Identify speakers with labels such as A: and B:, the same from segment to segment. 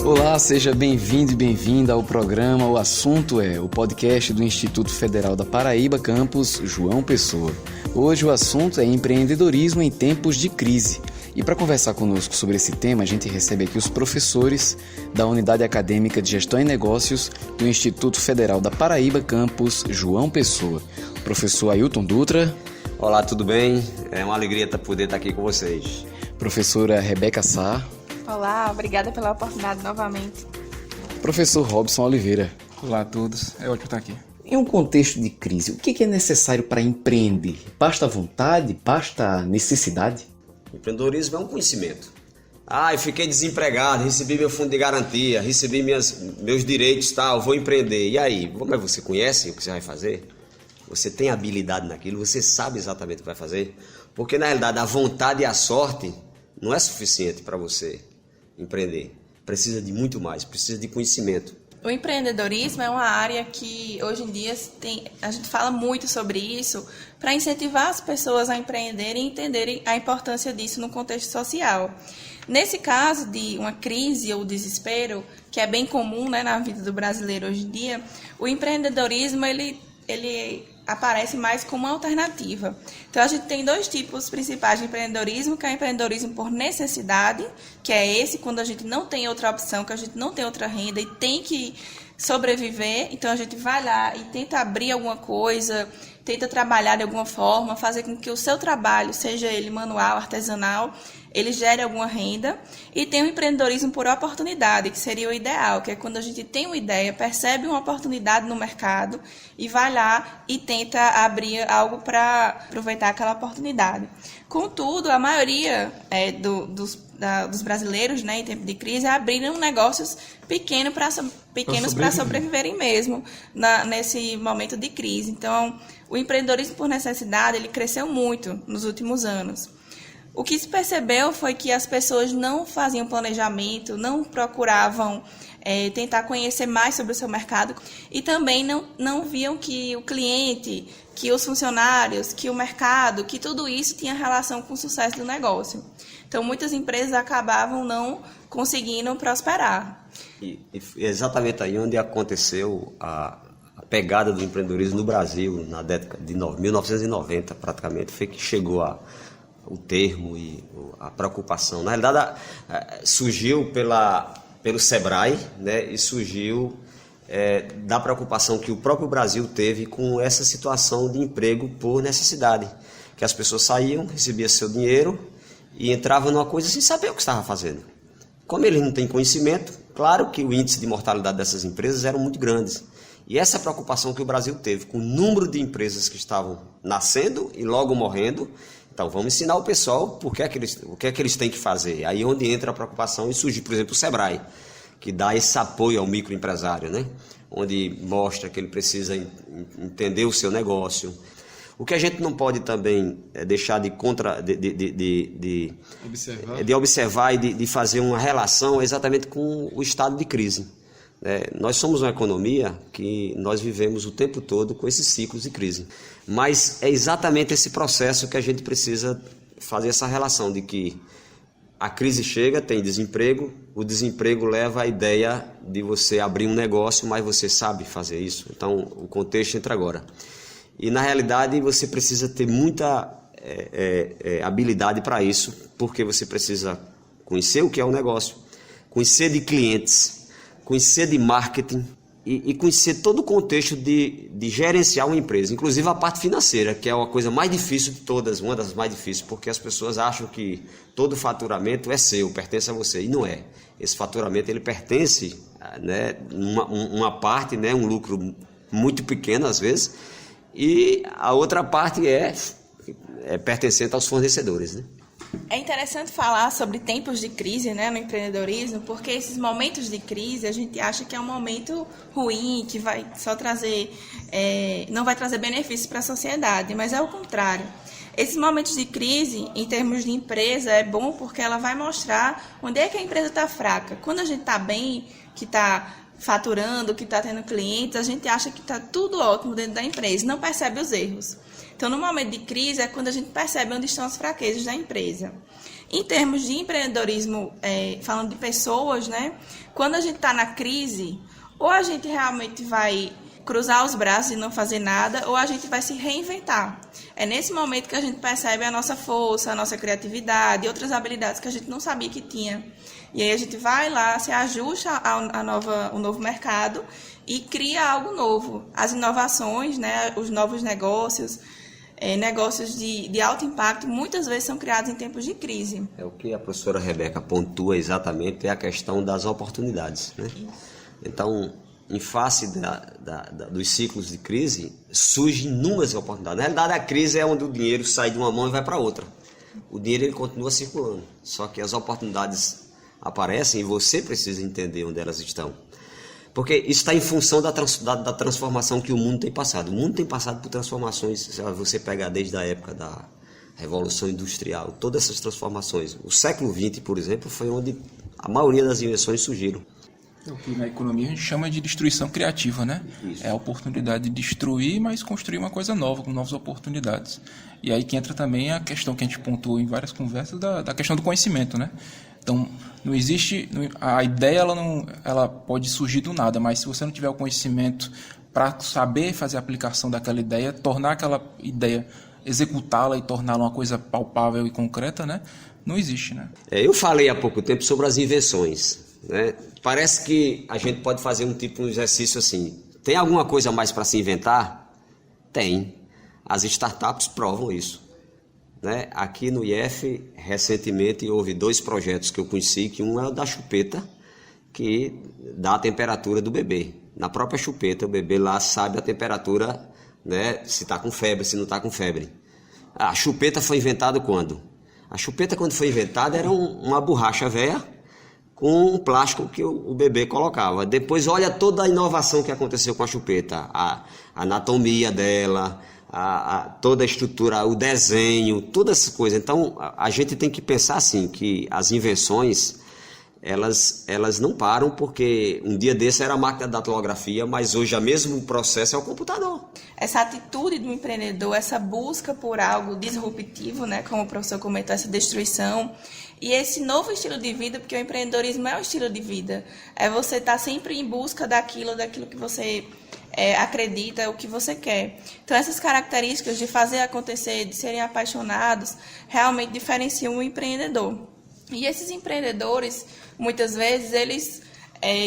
A: Olá, seja bem-vindo e bem-vinda ao programa O Assunto é, o podcast do Instituto Federal da Paraíba, campus João Pessoa. Hoje o assunto é empreendedorismo em tempos de crise. E para conversar conosco sobre esse tema, a gente recebe aqui os professores da Unidade Acadêmica de Gestão e Negócios do Instituto Federal da Paraíba, campus João Pessoa. Professor Ailton Dutra.
B: Olá, tudo bem? É uma alegria poder estar aqui com vocês.
A: Professora Rebeca Sá.
C: Olá, obrigada pela oportunidade novamente.
A: Professor Robson Oliveira.
D: Olá a todos, é ótimo estar aqui.
A: Em um contexto de crise, o que é necessário para empreender? Basta vontade? Basta necessidade?
B: Empreendedorismo é um conhecimento. Eu fiquei desempregado, recebi meu fundo de garantia, recebi meus direitos, tal, vou empreender. E aí? Mas você conhece o que você vai fazer? Você tem habilidade naquilo? Você sabe exatamente o que vai fazer? Porque na realidade a vontade e a sorte não é suficiente para você empreender. Precisa de muito mais, precisa de conhecimento.
C: O empreendedorismo é uma área que hoje em dia a gente fala muito sobre isso para incentivar as pessoas a empreenderem e entenderem a importância disso no contexto social. Nesse caso de uma crise ou desespero, que é bem comum, né, na vida do brasileiro hoje em dia, o empreendedorismo ele aparece mais como uma alternativa. Então, a gente tem dois tipos principais de empreendedorismo, que é o empreendedorismo por necessidade, que é esse quando a gente não tem outra opção, que a gente não tem outra renda e tem que sobreviver. Então, a gente vai lá e tenta abrir alguma coisa, tenta trabalhar de alguma forma, fazer com que o seu trabalho, seja ele manual, artesanal, ele gere alguma renda. E tem o empreendedorismo por oportunidade, que seria o ideal, que é quando a gente tem uma ideia, percebe uma oportunidade no mercado e vai lá e tenta abrir algo para aproveitar aquela oportunidade. Contudo, a maioria dos brasileiros, né, em tempo de crise, abriram negócios pequenos para sobreviverem mesmo nesse momento de crise. Então, o empreendedorismo por necessidade ele cresceu muito nos últimos anos. O que se percebeu foi que as pessoas não faziam planejamento, não procuravam tentar conhecer mais sobre o seu mercado e também não viam que o cliente, que os funcionários, que o mercado, que tudo isso tinha relação com o sucesso do negócio. Então, muitas empresas acabavam não conseguindo prosperar.
B: E exatamente aí onde aconteceu a pegada do empreendedorismo no Brasil, na década de 1990, praticamente, foi que chegou o termo e a preocupação. Na realidade, surgiu pelo Sebrae, né, e surgiu da preocupação que o próprio Brasil teve com essa situação de emprego por necessidade, que as pessoas saíam, recebiam seu dinheiro e entravam numa coisa sem saber o que estava fazendo. Como eles não têm conhecimento, claro que o índice de mortalidade dessas empresas era muito grande. E essa preocupação que o Brasil teve com o número de empresas que estavam nascendo e logo morrendo. Então, vamos ensinar o pessoal o que é que eles têm que fazer. Aí onde entra a preocupação e surge, por exemplo, o Sebrae, que dá esse apoio ao microempresário, né? Onde mostra que ele precisa entender o seu negócio. O que a gente não pode também deixar de observar e de fazer uma relação exatamente com o estado de crise. Nós somos uma economia que nós vivemos o tempo todo com esses ciclos de crise. Mas é exatamente esse processo que a gente precisa fazer essa relação de que a crise chega, tem desemprego, o desemprego leva à ideia de você abrir um negócio, mas você sabe fazer isso. Então, o contexto entra agora. E, na realidade, você precisa ter muita habilidade para isso, porque você precisa conhecer o que é o negócio, conhecer de clientes, conhecer de marketing e conhecer todo o contexto de gerenciar uma empresa, inclusive a parte financeira, que é uma coisa mais difícil de todas, uma das mais difíceis, porque as pessoas acham que todo faturamento é seu, pertence a você, e não é. Esse faturamento ele pertence, né, uma parte, né, um lucro muito pequeno às vezes, e a outra parte é pertencente aos fornecedores, né?
C: É interessante falar sobre tempos de crise, né, no empreendedorismo, porque esses momentos de crise a gente acha que é um momento ruim, que vai só trazer, não vai trazer benefícios para a sociedade, mas é o contrário. Esses momentos de crise, em termos de empresa, é bom porque ela vai mostrar onde é que a empresa está fraca. Quando a gente está bem, que está faturando, que está tendo clientes, a gente acha que está tudo ótimo dentro da empresa, não percebe os erros. Então, no momento de crise é quando a gente percebe onde estão as fraquezas da empresa. Em termos de empreendedorismo, falando de pessoas, né? Quando a gente está na crise, ou a gente realmente vai cruzar os braços e não fazer nada, ou a gente vai se reinventar. É nesse momento que a gente percebe a nossa força, a nossa criatividade e outras habilidades que a gente não sabia que tinha. E aí a gente vai lá, se ajusta ao novo mercado e cria algo novo. As inovações, né, os novos negócios, negócios de alto impacto, muitas vezes são criados em tempos de crise.
B: O que a professora Rebeca pontua exatamente é a questão das oportunidades, né? Então, em face dos ciclos de crise, surgem inúmeras oportunidades. Na realidade, a crise é onde o dinheiro sai de uma mão e vai para outra. O dinheiro ele continua circulando, só que as oportunidades aparecem e você precisa entender onde elas estão. Porque isso está em função da transformação que o mundo tem passado. O mundo tem passado por transformações, você pega desde a época da Revolução Industrial, todas essas transformações. O século XX, por exemplo, foi onde a maioria das invenções surgiram.
D: O que na economia a gente chama de destruição criativa, né?
B: Isso.
D: É a oportunidade de destruir, mas construir uma coisa nova, com novas oportunidades. E aí que entra também a questão que a gente pontuou em várias conversas, da questão do conhecimento, né? Então, não existe... A ideia ela pode surgir do nada, mas se você não tiver o conhecimento para saber fazer a aplicação daquela ideia, tornar aquela ideia, executá-la e torná-la uma coisa palpável e concreta, né? Não existe, né?
B: Eu falei há pouco tempo sobre as invenções, né? Parece que a gente pode fazer um exercício assim. Tem alguma coisa a mais para se inventar? Tem. As startups provam isso, né? Aqui no IF, recentemente, houve 2 projetos que eu conheci, que um é o da chupeta, que dá a temperatura do bebê. Na própria chupeta, o bebê lá sabe a temperatura, né? Se está com febre, se não está com febre. A chupeta foi inventada quando? A chupeta, quando foi inventada, era uma borracha velha, com um plástico que o bebê colocava. Depois, olha toda a inovação que aconteceu com a chupeta. A anatomia dela, toda a estrutura, o desenho, todas essas coisas. Então, a gente tem que pensar assim, que as invenções, elas não param, porque um dia desse era a máquina da datilografia, mas hoje o mesmo processo é o computador.
C: Essa atitude do empreendedor, essa busca por algo disruptivo, né, como o professor comentou, essa destruição, e esse novo estilo de vida, porque o empreendedorismo é um estilo de vida, é você estar sempre em busca daquilo que você acredita, o que você quer. Então, essas características de fazer acontecer, de serem apaixonados, realmente diferenciam o empreendedor. E esses empreendedores, muitas vezes, eles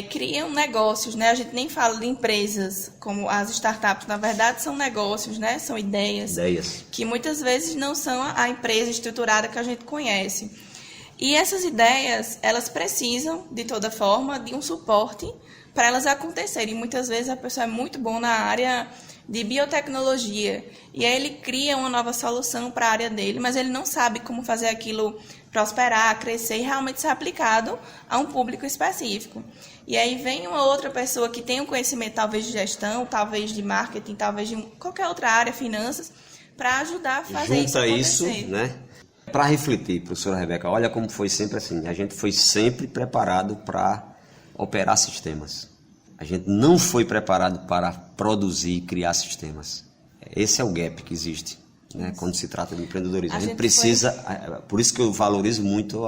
C: criam negócios, né? A gente nem fala de empresas, como as startups, na verdade, são negócios, né? São ideias. Que muitas vezes não são a empresa estruturada que a gente conhece. E essas ideias, elas precisam, de toda forma, de um suporte para elas acontecerem. Muitas vezes a pessoa é muito boa na área de biotecnologia e aí ele cria uma nova solução para a área dele, mas ele não sabe como fazer aquilo prosperar, crescer e realmente ser aplicado a um público específico. E aí vem uma outra pessoa que tem um conhecimento talvez de gestão, talvez de marketing, talvez de qualquer outra área, finanças, para ajudar a fazer isso acontecer.
B: Isso, né? Para refletir, professora Rebeca, olha como foi sempre assim. A gente foi sempre preparado para operar sistemas. A gente não foi preparado para produzir e criar sistemas. Esse é o gap que existe, né, quando se trata de empreendedorismo. A gente precisa, por isso que eu valorizo muito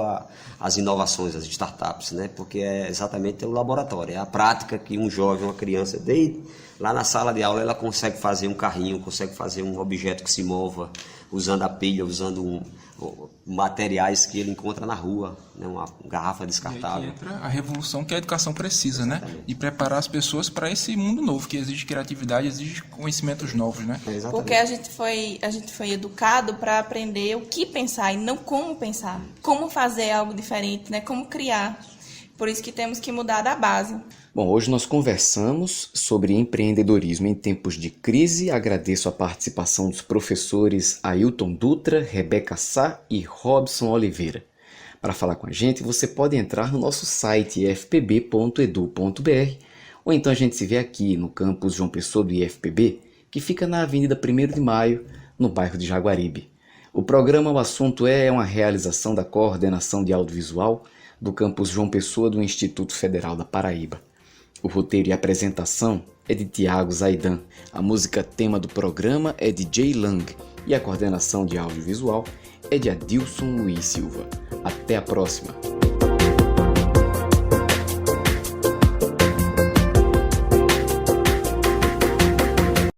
B: as inovações, as startups, né, porque é exatamente o laboratório, é a prática que um jovem, uma criança, desde lá na sala de aula, ela consegue fazer um carrinho, consegue fazer um objeto que se mova, usando a pilha, usando materiais que ele encontra na rua, né, uma garrafa descartável.
D: E aí entra a revolução que a educação precisa, né? E preparar as pessoas para esse mundo novo, que exige criatividade, exige conhecimentos novos, né?
C: Porque a gente foi educado para aprender o que pensar e não como pensar. Como fazer algo diferente, né? Como criar. Por isso que temos que mudar da base.
A: Bom, hoje nós conversamos sobre empreendedorismo em tempos de crise. Agradeço a participação dos professores Ailton Dutra, Rebeca Sá e Robson Oliveira. Para falar com a gente, você pode entrar no nosso site ifpb.edu.br ou então a gente se vê aqui no campus João Pessoa do IFPB, que fica na Avenida 1º de Maio, no bairro de Jaguaribe. O programa O Assunto é uma realização da Coordenação de Audiovisual do campus João Pessoa do Instituto Federal da Paraíba. O roteiro e apresentação é de Tiago Zaidan, a música tema do programa é de Jay Lang e a coordenação de audiovisual é de Adilson Luiz Silva. Até a próxima!